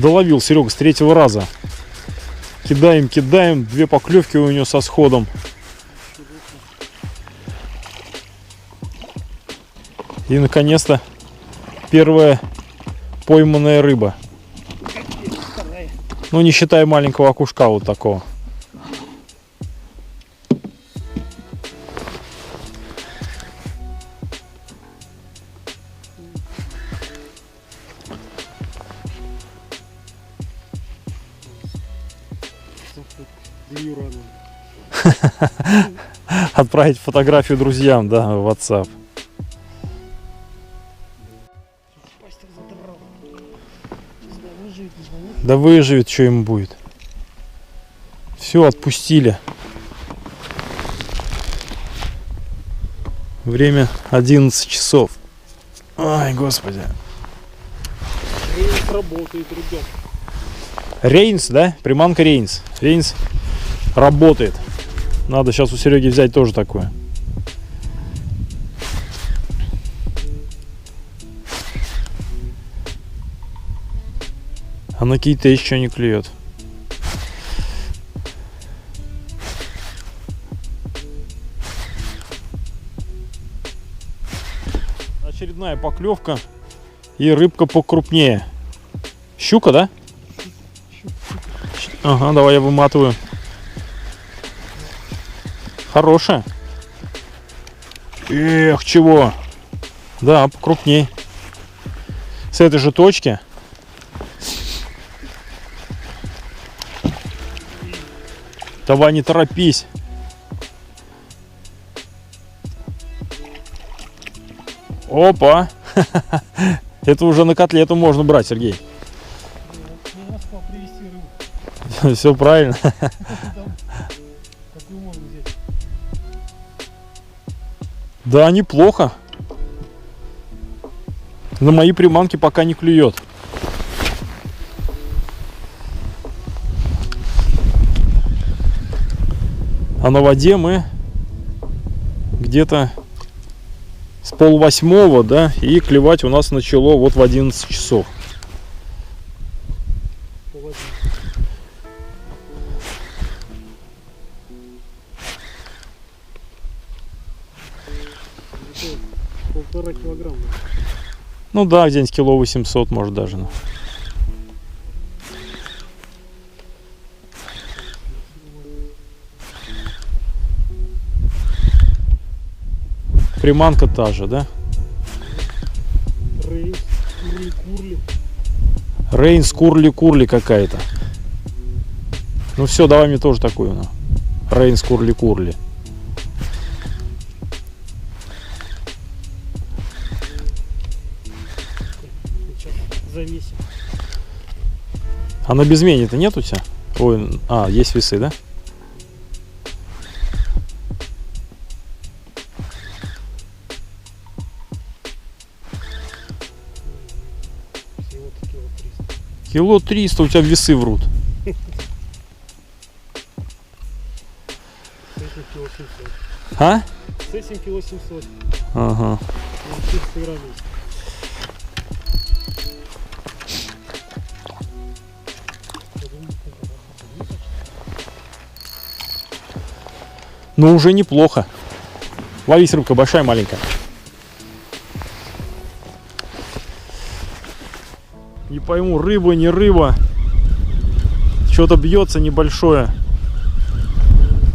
Доловил Серега с 3-го раза. Кидаем, кидаем. 2 поклевки у него со сходом. И наконец-то первая пойманная рыба. Ну, не считая маленького окушка вот такого. Отправить фотографию друзьям, да, в WhatsApp. Да выживет, что ему будет. Все, отпустили. Время 11 часов. Ай, господи. Рейнс работает, ребят. Рейнс, да? Приманка Рейнс. Рейнс работает. Надо сейчас у Сереги взять тоже такое. А на какие-то еще не клюет. Очередная поклевка. И рыбка покрупнее. Щука, да? Ага, давай я выматываю. Хорошая. Эх, чего? Да, покрупней. С этой же точки. Давай, не торопись. Опа. Это уже на котлету можно брать, Сергей. Все правильно. Да, неплохо. На мои приманки пока не клюет. А на воде мы где-то с 7:30, да, и клевать у нас начало вот в 11 часов. Полтора килограмма. Ну да, где-нибудь кило 800, может даже. Приманка та же, да? Рейнс, курли-курли. Рейнс, курли-курли какая-то. Ну все, давай мне тоже такую. Ну. Рейнс, курли-курли. Завесим. А на безмене-то нет у тебя? Ой, есть весы, да? Кило 300, у тебя весы врут. А? 7 кило 700. Ага. 400 грамм. Ну уже неплохо. Ловись, рыбка большая, маленькая. Не пойму, рыба, не рыба. Что-то бьется небольшое.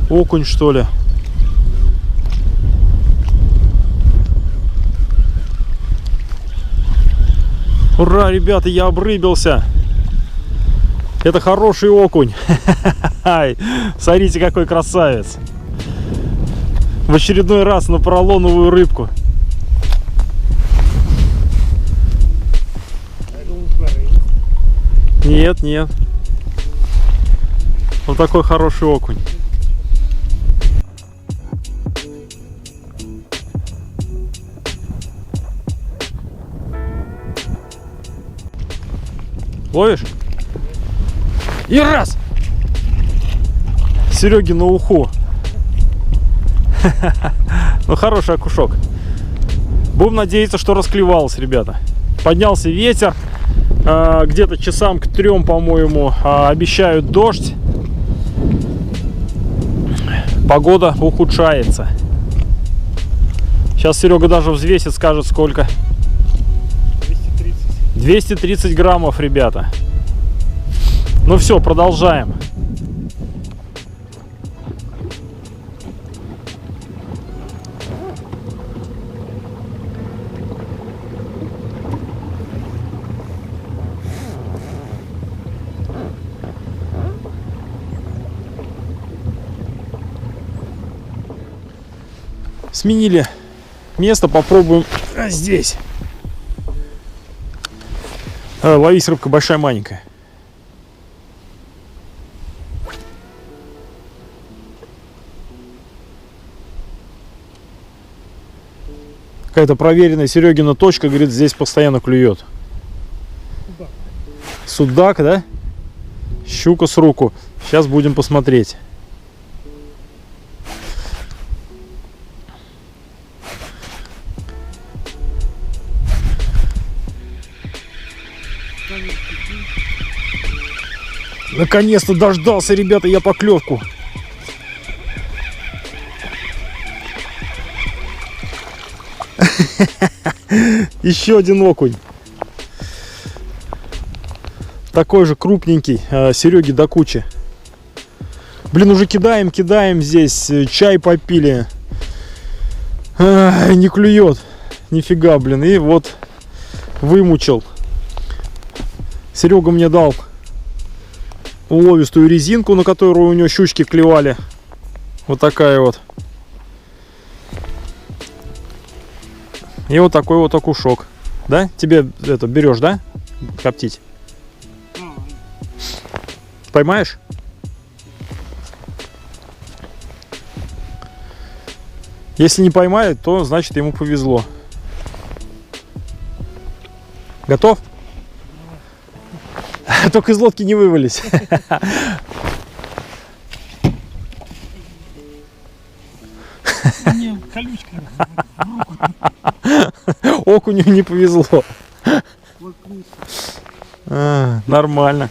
Окунь, что ли? Ура, ребята, я обрыбился. Это хороший окунь. Смотрите, какой красавец. В очередной раз на поролоновую рыбку. Нет, нет. Вот такой хороший окунь. Ловишь? И раз! Сереги на уху. Ну, хороший окушок. Будем надеяться, что расклевалось, ребята. Поднялся ветер. где-то часам к 3, по-моему, обещают дождь. Погода ухудшается. Сейчас Серега даже взвесит, скажет сколько. 230. 230 граммов, ребята. Ну все, продолжаем. Сменили место, попробуем здесь. Ловись, рыбка большая, маленькая. Какая-то проверенная Серегина точка, говорит, здесь постоянно клюет. Судак. Судак, да? Щука с руку. Сейчас будем посмотреть. Наконец-то дождался, ребята, я поклевку. Еще один окунь. Такой же крупненький, Сереги до кучи. Блин, уже кидаем здесь. Чай попили. Не клюет. Нифига, блин. И вот вымучил. Серега мне дал уловистую резинку, на которую у него щучки клевали. Вот такая вот. И вот такой вот окушок. Да? Тебе это берешь, да? Коптить. Поймаешь? Если не поймает, то значит ему повезло. Готов? Только из лодки не вывались. Мне колючка. Окуню не повезло. Нормально.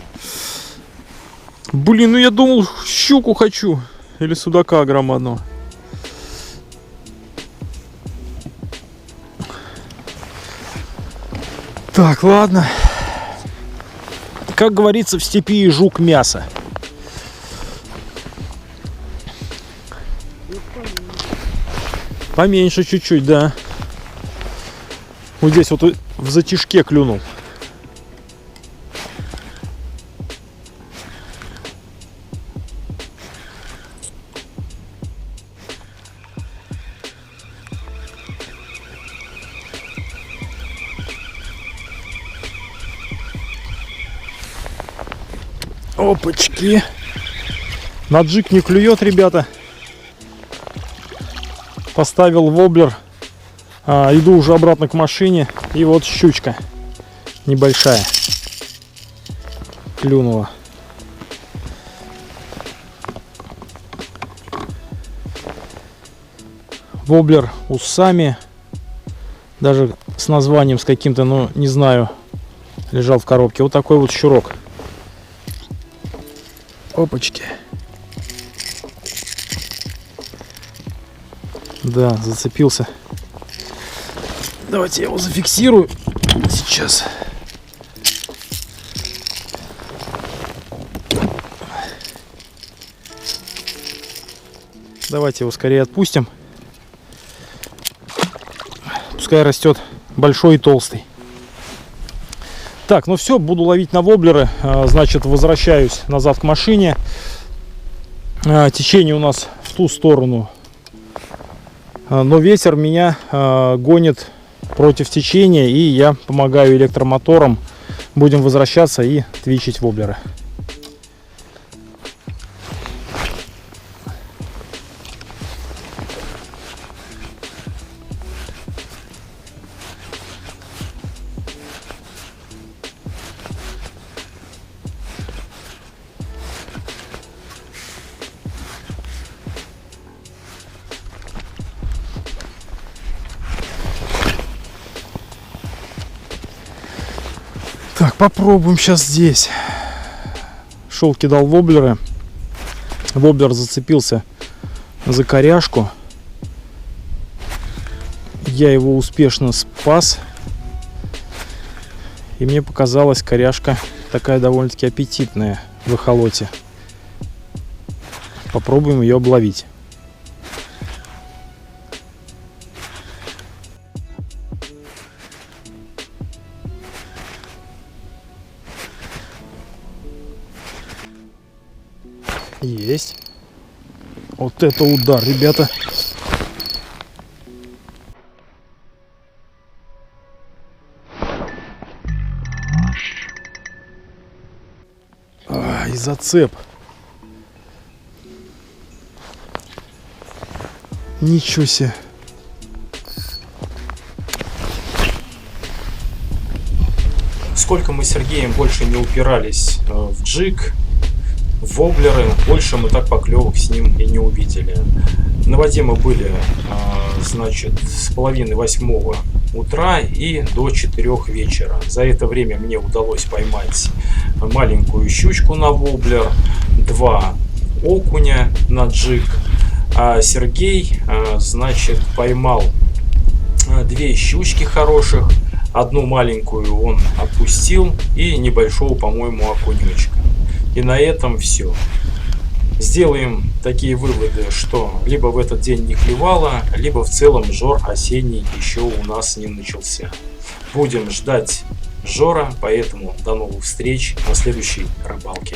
Блин, ну я думал, щуку хочу. Или судака громадного. Так, ладно. Как говорится, в степи и жук мясо. Поменьше чуть-чуть, да. Вот здесь вот в затишке клюнул. Опачки. На джиг не клюет, ребята. Поставил воблер. Иду уже обратно к машине. И вот щучка небольшая клюнула. Воблер усами. Даже с названием с каким-то, ну не знаю, лежал в коробке. Вот такой вот щурок. Опачки. Да, зацепился. Давайте я его зафиксирую сейчас. Давайте его скорее отпустим. Пускай растет большой и толстый. Так, ну все, буду ловить на воблеры. Значит, возвращаюсь назад к машине. Течение у нас в ту сторону. Но ветер меня гонит против течения. И я помогаю электромотором. Будем возвращаться и твичить воблеры. Так, Попробуем сейчас здесь. Шел, кидал воблеры. Воблер зацепился за коряшку. Я его успешно спас. И мне показалась коряшка такая довольно-таки аппетитная в эхолоте. Попробуем ее обловить. Есть. Вот это удар, ребята. И зацеп. Ничего себе. Сколько мы с Сергеем больше не упирались в джиг, в воблеры, больше мы так поклевок с ним и не увидели. На воде мы были, значит, с 7:30 утра и до 4 вечера. За это время мне удалось поймать маленькую щучку на воблер, 2 окуня на джиг, а Сергей, значит, поймал 2 щучки хороших, 1 маленькую он отпустил и небольшого, по-моему, окунечка. И на этом все. Сделаем такие выводы, что либо в этот день не клевало, либо в целом жор осенний еще у нас не начался. Будем ждать жора, поэтому до новых встреч на следующей рыбалке.